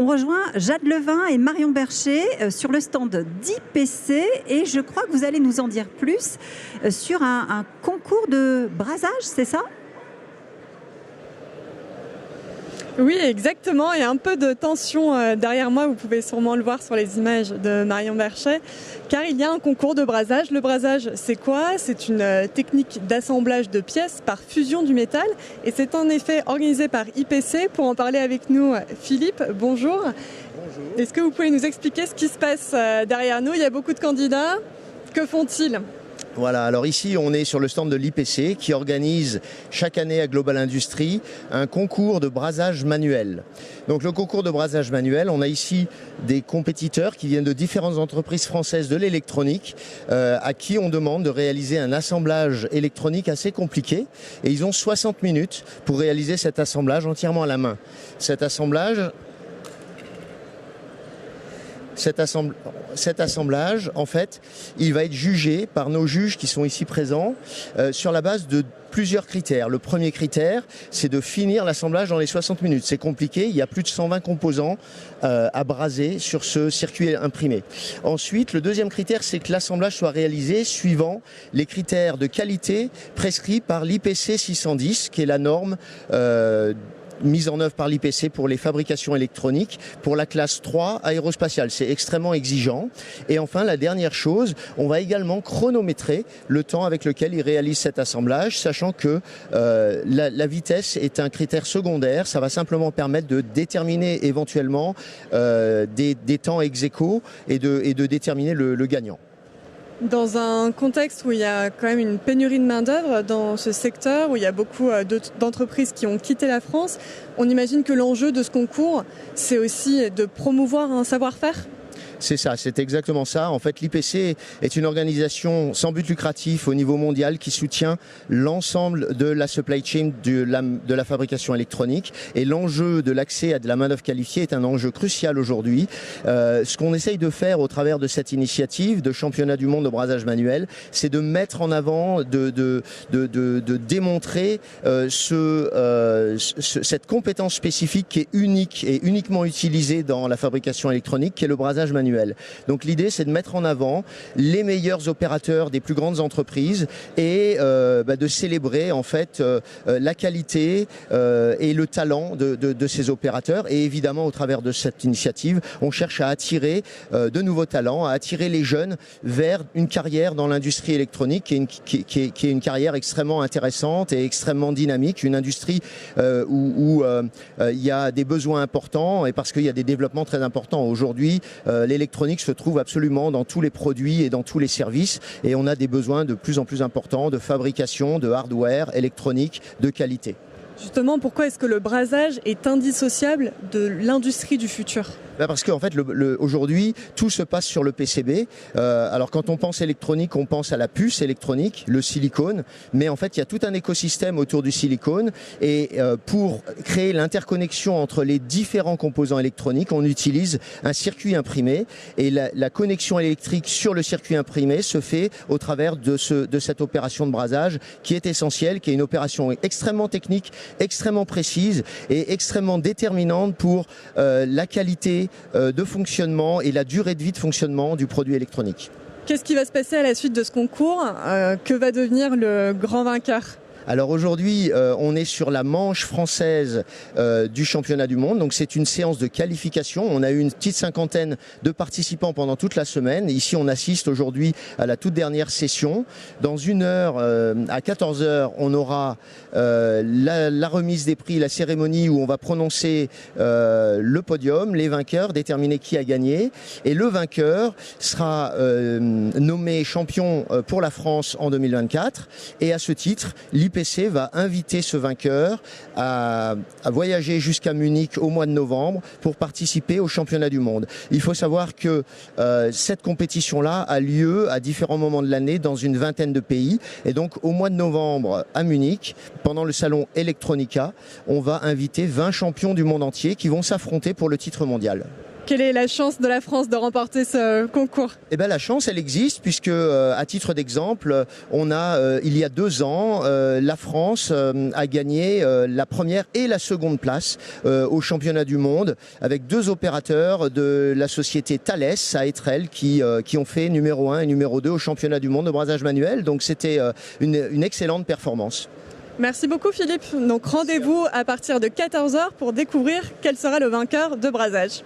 On rejoint Jade Levin et Marion Bercher sur le stand d'IPC et je crois que vous allez nous en dire plus sur un concours de brasage, c'est ça ? Oui, exactement. Il y a un peu de tension derrière moi. Vous pouvez sûrement le voir sur les images de Marion Bercher, car il y a un concours de brasage. Le brasage, c'est quoi ? C'est une technique d'assemblage de pièces par fusion du métal. Et c'est en effet organisé par IPC. Pour en parler avec nous, Philippe, bonjour. Bonjour. Est-ce que vous pouvez nous expliquer ce qui se passe derrière nous ? Il y a beaucoup de candidats. Que font-ils ? Voilà, alors ici on est sur le stand de l'IPC qui organise chaque année à Global Industries un concours de brasage manuel. Donc le concours de brasage manuel, on a ici des compétiteurs qui viennent de différentes entreprises françaises de l'électronique à qui on demande de réaliser un assemblage électronique assez compliqué et ils ont 60 minutes pour réaliser cet assemblage entièrement à la main. Cet assemblage, en fait, il va être jugé par nos juges qui sont ici présents sur la base de plusieurs critères. Le premier critère, c'est de finir l'assemblage dans les 60 minutes. C'est compliqué, il y a plus de 120 composants à braser sur ce circuit imprimé. Ensuite, le deuxième critère, c'est que l'assemblage soit réalisé suivant les critères de qualité prescrits par l'IPC 610, qui est la norme mise en œuvre par l'IPC pour les fabrications électroniques, pour la classe 3 aérospatiale. C'est extrêmement exigeant. Et enfin, la dernière chose, on va également chronométrer le temps avec lequel il réalise cet assemblage, sachant que la vitesse est un critère secondaire. Ça va simplement permettre de déterminer éventuellement des temps ex aequo et de déterminer le gagnant. Dans un contexte où il y a quand même une pénurie de main-d'œuvre dans ce secteur, où il y a beaucoup d'entreprises qui ont quitté la France, on imagine que l'enjeu de ce concours, c'est aussi de promouvoir un savoir-faire ? C'est ça, c'est exactement ça. En fait, l'IPC est une organisation sans but lucratif au niveau mondial qui soutient l'ensemble de la supply chain de la fabrication électronique. Et l'enjeu de l'accès à de la main-d'œuvre qualifiée est un enjeu crucial aujourd'hui. Ce qu'on essaye de faire au travers de cette initiative de championnat du monde de brasage manuel, c'est de mettre en avant, de démontrer cette compétence spécifique qui est unique et uniquement utilisée dans la fabrication électronique, qui est le brasage manuel. Donc l'idée, c'est de mettre en avant les meilleurs opérateurs des plus grandes entreprises et de célébrer en fait la qualité et le talent de ces opérateurs. Et évidemment, au travers de cette initiative, on cherche à attirer de nouveaux talents, à attirer les jeunes vers une carrière dans l'industrie électronique qui est une carrière extrêmement intéressante et extrêmement dynamique, une industrie où il y a des besoins importants et parce qu'il y a des développements très importants. Aujourd'hui, l'électronique se trouve absolument dans tous les produits et dans tous les services et on a des besoins de plus en plus importants de fabrication, de hardware, électronique, de qualité. Justement, pourquoi est-ce que le brasage est indissociable de l'industrie du futur ? Parce qu'en fait, aujourd'hui, tout se passe sur le PCB. Alors, quand on pense électronique, on pense à la puce électronique, le silicone. Mais en fait, il y a tout un écosystème autour du silicone. Et pour créer l'interconnexion entre les différents composants électroniques, on utilise un circuit imprimé. Et la connexion électrique sur le circuit imprimé se fait au travers de cette opération de brasage qui est essentielle, qui est une opération extrêmement technique, extrêmement précise et extrêmement déterminante pour la qualité de fonctionnement et la durée de vie de fonctionnement du produit électronique. Qu'est-ce qui va se passer à la suite de ce concours ? Que va devenir le grand vainqueur ? Alors aujourd'hui, on est sur la manche française du championnat du monde. Donc c'est une séance de qualification. On a eu une petite cinquantaine de participants pendant toute la semaine. Ici, on assiste aujourd'hui à la toute dernière session. Dans une heure, à 14 heures, on aura la remise des prix, la cérémonie où on va prononcer le podium, les vainqueurs, déterminer qui a gagné. Et le vainqueur sera nommé champion pour la France en 2024. Et à ce titre, l'IPC va inviter ce vainqueur à voyager jusqu'à Munich au mois de novembre pour participer au championnat du monde. Il faut savoir que cette compétition-là a lieu à différents moments de l'année dans une vingtaine de pays. Et donc au mois de novembre à Munich, pendant le salon Electronica, on va inviter 20 champions du monde entier qui vont s'affronter pour le titre mondial. Quelle est la chance de la France de remporter ce concours? Eh ben, la chance, elle existe puisque, à titre d'exemple, on a, il y a 2 ans, la France a gagné la première et la seconde place au championnat du monde avec 2 opérateurs de la société Thales à Étrelles qui ont fait numéro 1 et numéro 2 au championnat du monde de brassage manuel. Donc c'était une excellente performance. Merci beaucoup Philippe. Donc rendez-vous à partir de 14h pour découvrir quel sera le vainqueur de brassage.